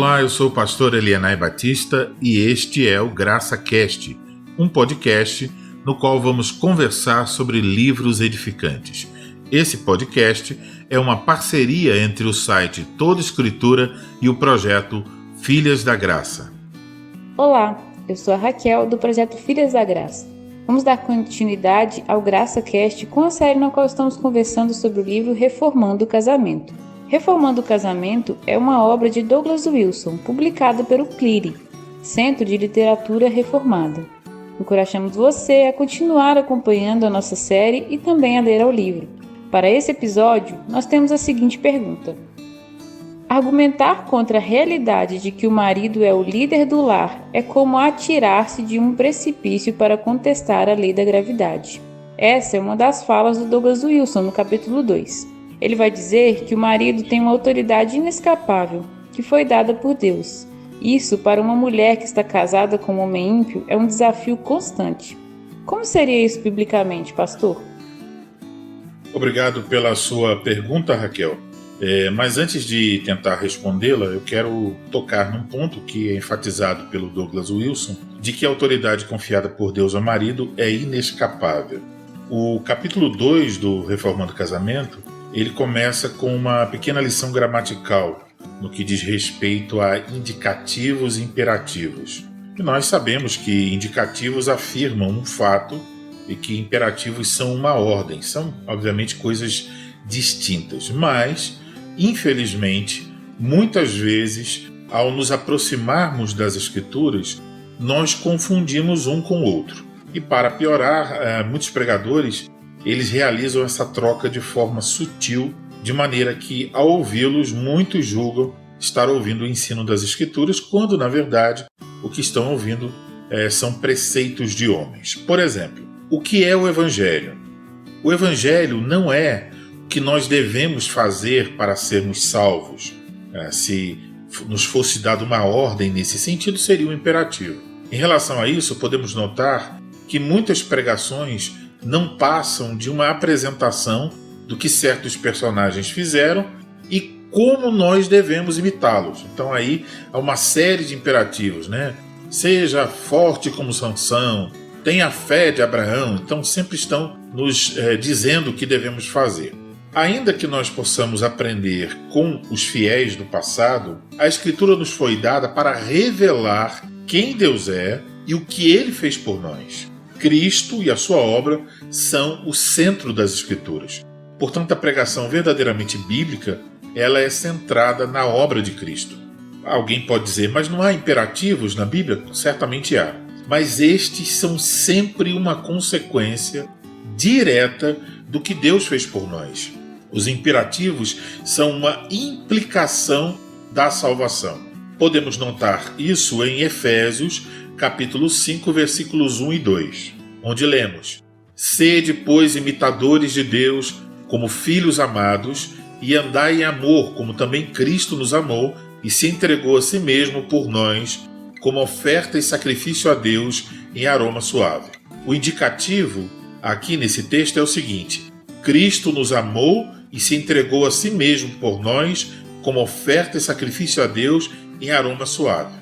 Olá, eu sou o pastor Elianai Batista e este é o GraçaCast, um podcast no qual vamos conversar sobre livros edificantes. Esse podcast é uma parceria entre o site Toda Escritura e o projeto Filhas da Graça. Olá, eu sou a Raquel do projeto Filhas da Graça. Vamos dar continuidade ao GraçaCast com a série na qual estamos conversando sobre o livro Reformando o Casamento. Reformando o Casamento é uma obra de Douglas Wilson, publicada pelo CLIRI, Centro de Literatura Reformada. Encorajamos você a continuar acompanhando a nossa série e também a ler ao livro. Para esse episódio, nós temos a seguinte pergunta: argumentar contra a realidade de que o marido é o líder do lar é como atirar-se de um precipício para contestar a lei da gravidade. Essa é uma das falas do Douglas Wilson no capítulo 2. Ele vai dizer que o marido tem uma autoridade inescapável, que foi dada por Deus. Isso, para uma mulher que está casada com um homem ímpio, é um desafio constante. Como seria isso biblicamente, pastor? Obrigado pela sua pergunta, Raquel. Mas antes de tentar respondê-la, eu quero tocar num ponto que é enfatizado pelo Douglas Wilson, de que a autoridade confiada por Deus ao marido é inescapável. O capítulo 2 do Reformando o Casamento, ele começa com uma pequena lição gramatical no que diz respeito a indicativos e imperativos. E nós sabemos que indicativos afirmam um fato e que imperativos são uma ordem. São, obviamente, coisas distintas, mas, infelizmente, muitas vezes, ao nos aproximarmos das Escrituras, nós confundimos um com o outro. E para piorar, muitos pregadores eles realizam essa troca de forma sutil, de maneira que, ao ouvi-los, muitos julgam estar ouvindo o ensino das Escrituras, quando, na verdade, o que estão ouvindo são preceitos de homens. Por exemplo, o que é o Evangelho? O Evangelho não é o que nós devemos fazer para sermos salvos. Se nos fosse dada uma ordem nesse sentido, seria um imperativo. Em relação a isso, podemos notar que muitas pregações não passam de uma apresentação do que certos personagens fizeram e como nós devemos imitá-los. Então aí há uma série de imperativos, né? Seja forte como Sansão, tenha fé de Abraão. Então sempre estão nos dizendo o que devemos fazer. Ainda que nós possamos aprender com os fiéis do passado, a Escritura nos foi dada para revelar quem Deus é e o que Ele fez por nós. Cristo e a sua obra são o centro das Escrituras. Portanto, a pregação verdadeiramente bíblica, ela é centrada na obra de Cristo. Alguém pode dizer, mas não há imperativos na Bíblia? Certamente há. Mas estes são sempre uma consequência direta do que Deus fez por nós. Os imperativos são uma implicação da salvação. Podemos notar isso em Efésios, capítulo 5, versículos 1 e 2, onde lemos: sede, pois, imitadores de Deus, como filhos amados, e andai em amor, como também Cristo nos amou e se entregou a si mesmo por nós, como oferta e sacrifício a Deus em aroma suave. O indicativo aqui nesse texto é o seguinte: Cristo nos amou e se entregou a si mesmo por nós, como oferta e sacrifício a Deus em aroma suave.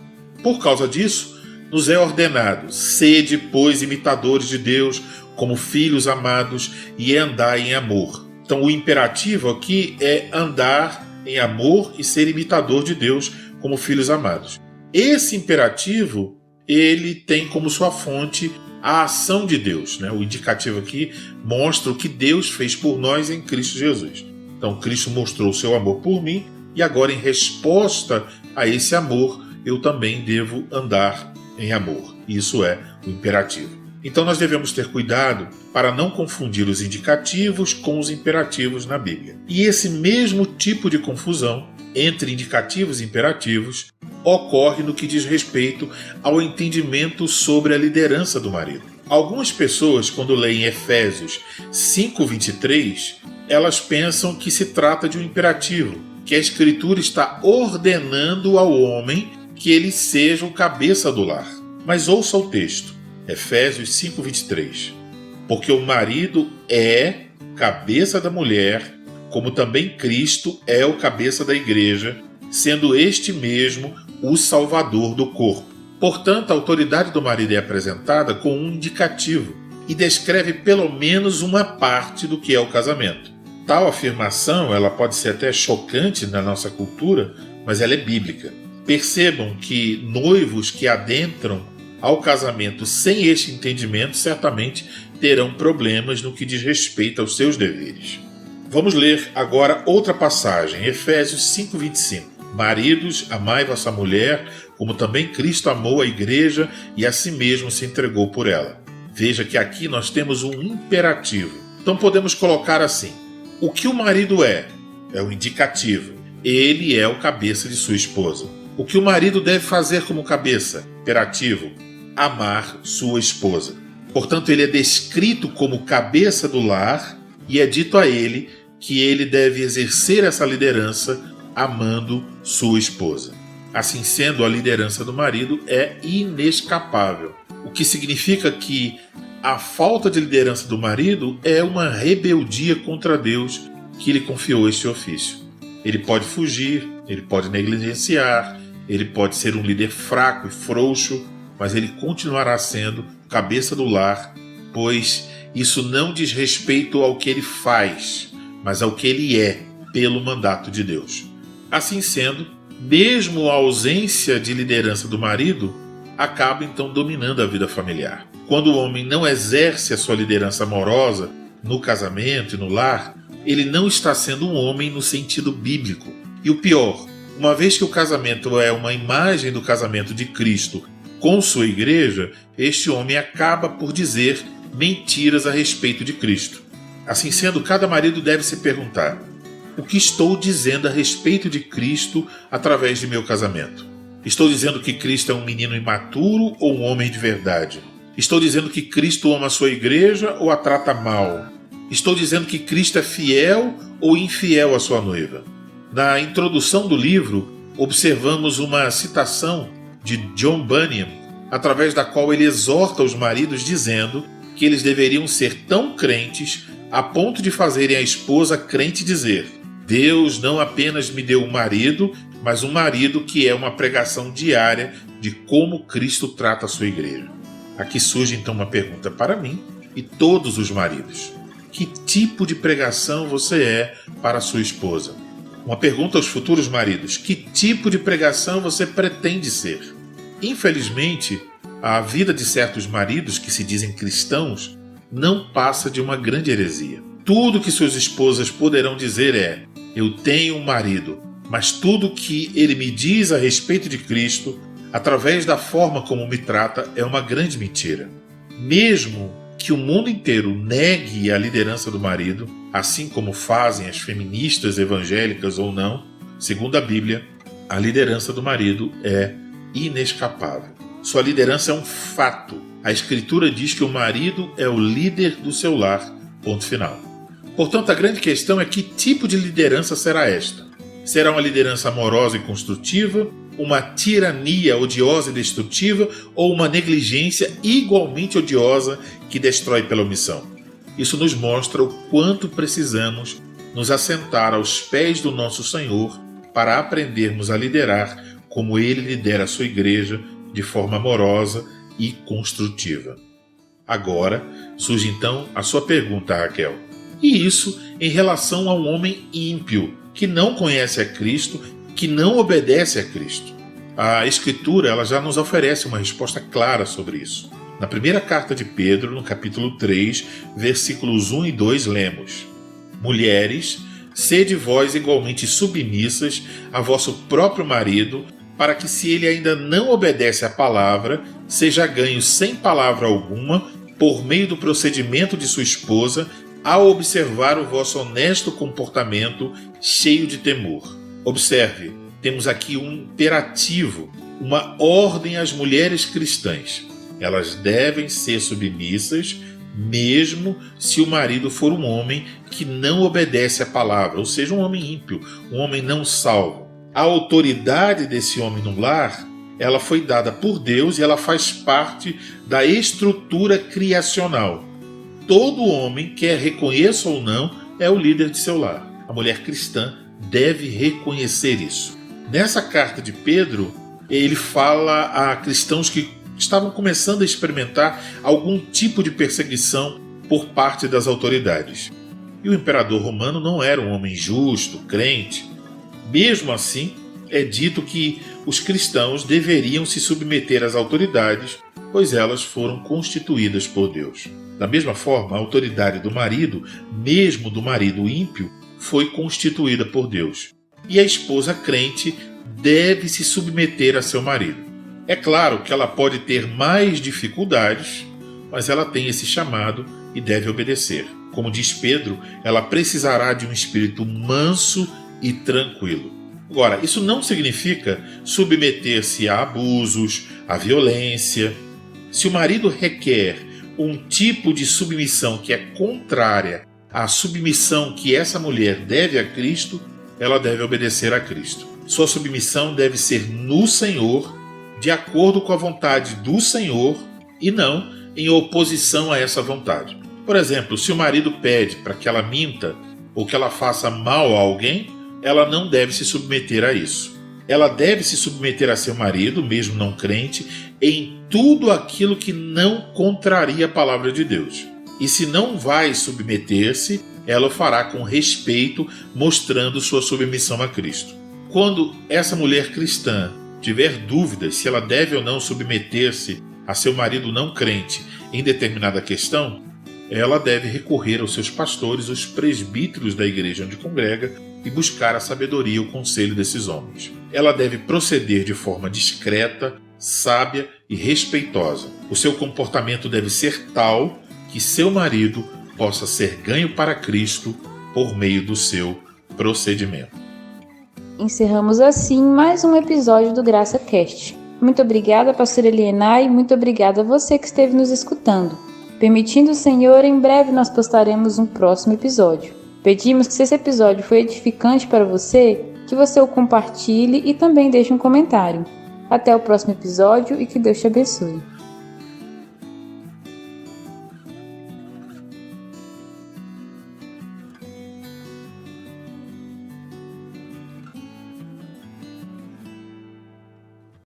Por causa disso, nos é ordenado: sede, pois, imitadores de Deus, como filhos amados, e andai em amor. Então, o imperativo aqui é andar em amor e ser imitador de Deus, como filhos amados. Esse imperativo, ele tem como sua fonte a ação de Deus, né? O indicativo aqui mostra o que Deus fez por nós em Cristo Jesus. Então, Cristo mostrou o seu amor por mim, e agora, em resposta a esse amor, eu também devo andar em amor. Isso é o imperativo. Então nós devemos ter cuidado para não confundir os indicativos com os imperativos na Bíblia. E esse mesmo tipo de confusão entre indicativos e imperativos ocorre no que diz respeito ao entendimento sobre a liderança do marido. Algumas pessoas, quando leem Efésios 5:23, elas pensam que se trata de um imperativo, que a Escritura está ordenando ao homem que ele seja o cabeça do lar. Mas ouça o texto, Efésios 5:23. Porque o marido é cabeça da mulher, como também Cristo é o cabeça da igreja, sendo este mesmo o salvador do corpo. Portanto, a autoridade do marido é apresentada com um indicativo e descreve pelo menos uma parte do que é o casamento. Tal afirmação ela pode ser até chocante na nossa cultura, mas ela é bíblica. Percebam que noivos que adentram ao casamento sem este entendimento certamente terão problemas no que diz respeito aos seus deveres. Vamos ler agora outra passagem, Efésios 5:25. Maridos, amai vossa mulher, como também Cristo amou a igreja e a si mesmo se entregou por ela. Veja que aqui nós temos um imperativo. Então podemos colocar assim: o que o marido é o indicativo. Ele é o cabeça de sua esposa. O que o marido deve fazer como cabeça? Imperativo: amar sua esposa. Portanto, ele é descrito como cabeça do lar e é dito a ele que ele deve exercer essa liderança amando sua esposa. Assim sendo, a liderança do marido é inescapável, o que significa que a falta de liderança do marido é uma rebeldia contra Deus que lhe confiou este ofício. Ele pode fugir, ele pode negligenciar, ele pode ser um líder fraco e frouxo, mas ele continuará sendo cabeça do lar, pois isso não diz respeito ao que ele faz, mas ao que ele é, pelo mandato de Deus. Assim sendo, mesmo a ausência de liderança do marido acaba então dominando a vida familiar. Quando o homem não exerce a sua liderança amorosa no casamento e no lar, ele não está sendo um homem no sentido bíblico. E o pior, uma vez que o casamento é uma imagem do casamento de Cristo com sua igreja, este homem acaba por dizer mentiras a respeito de Cristo. Assim sendo, cada marido deve se perguntar: o que estou dizendo a respeito de Cristo através de meu casamento? Estou dizendo que Cristo é um menino imaturo ou um homem de verdade? Estou dizendo que Cristo ama a sua igreja ou a trata mal? Estou dizendo que Cristo é fiel ou infiel à sua noiva? Na introdução do livro, observamos uma citação de John Bunyan, através da qual ele exorta os maridos dizendo que eles deveriam ser tão crentes a ponto de fazerem a esposa crente dizer: Deus não apenas me deu um marido, mas um marido que é uma pregação diária de como Cristo trata a sua igreja. Aqui surge então uma pergunta para mim e todos os maridos: que tipo de pregação você é para a sua esposa? Uma pergunta aos futuros maridos: que tipo de pregação você pretende ser? Infelizmente, a vida de certos maridos que se dizem cristãos não passa de uma grande heresia. Tudo que suas esposas poderão dizer é: eu tenho um marido, mas tudo que ele me diz a respeito de Cristo, através da forma como me trata, é uma grande mentira. Mesmo que o mundo inteiro negue a liderança do marido, assim como fazem as feministas evangélicas ou não, segundo a Bíblia, a liderança do marido é inescapável. Sua liderança é um fato. A Escritura diz que o marido é o líder do seu lar, ponto final. Portanto, a grande questão é: que tipo de liderança será esta? Será uma liderança amorosa e construtiva, uma tirania odiosa e destrutiva, ou uma negligência igualmente odiosa que destrói pela omissão? Isso nos mostra o quanto precisamos nos assentar aos pés do nosso Senhor para aprendermos a liderar como Ele lidera a sua igreja, de forma amorosa e construtiva. Agora surge então a sua pergunta, Raquel. E isso em relação a um homem ímpio, que não conhece a Cristo, que não obedece a Cristo? A Escritura ela já nos oferece uma resposta clara sobre isso. Na primeira carta de Pedro, no capítulo 3, versículos 1 e 2, lemos: Mulheres, sede vós igualmente submissas a vosso próprio marido, para que, se ele ainda não obedece à palavra, seja ganho sem palavra alguma, por meio do procedimento de sua esposa, ao observar o vosso honesto comportamento cheio de temor. Observe, temos aqui um imperativo, uma ordem às mulheres cristãs. Elas devem ser submissas, mesmo se o marido for um homem que não obedece à palavra, ou seja, um homem ímpio, um homem não salvo. A autoridade desse homem no lar, ela foi dada por Deus e ela faz parte da estrutura criacional. Todo homem, quer reconheça ou não, é o líder de seu lar. A mulher cristã deve reconhecer isso. Nessa carta de Pedro, ele fala a cristãos que estavam começando a experimentar algum tipo de perseguição por parte das autoridades. E o imperador romano não era um homem justo, crente. Mesmo assim, é dito que os cristãos deveriam se submeter às autoridades, pois elas foram constituídas por Deus. Da mesma forma, a autoridade do marido, mesmo do marido ímpio, foi constituída por Deus. E a esposa crente deve se submeter a seu marido. É claro que ela pode ter mais dificuldades, mas ela tem esse chamado e deve obedecer. Como diz Pedro, ela precisará de um espírito manso e tranquilo. Agora, isso não significa submeter-se a abusos, a violência. Se o marido requer um tipo de submissão que é contrária à submissão que essa mulher deve a Cristo, ela deve obedecer a Cristo. Sua submissão deve ser no Senhor, de acordo com a vontade do Senhor e não em oposição a essa vontade. Por exemplo, se o marido pede para que ela minta ou que ela faça mal a alguém, ela não deve se submeter a isso. Ela deve se submeter a seu marido, mesmo não crente, em tudo aquilo que não contraria a palavra de Deus. E se não vai submeter-se, ela o fará com respeito, mostrando sua submissão a Cristo. Quando essa mulher cristã tiver dúvidas se ela deve ou não submeter-se a seu marido não crente em determinada questão, ela deve recorrer aos seus pastores, os presbíteros da igreja onde congrega, e buscar a sabedoria e o conselho desses homens. Ela deve proceder de forma discreta, sábia e respeitosa. O seu comportamento deve ser tal que seu marido possa ser ganho para Cristo por meio do seu procedimento. Encerramos assim mais um episódio do Graça Cast. Muito obrigada, pastora Eliana, e muito obrigada a você que esteve nos escutando. Permitindo o Senhor, em breve nós postaremos um próximo episódio. Pedimos que, se esse episódio foi edificante para você, que você o compartilhe e também deixe um comentário. Até o próximo episódio e que Deus te abençoe.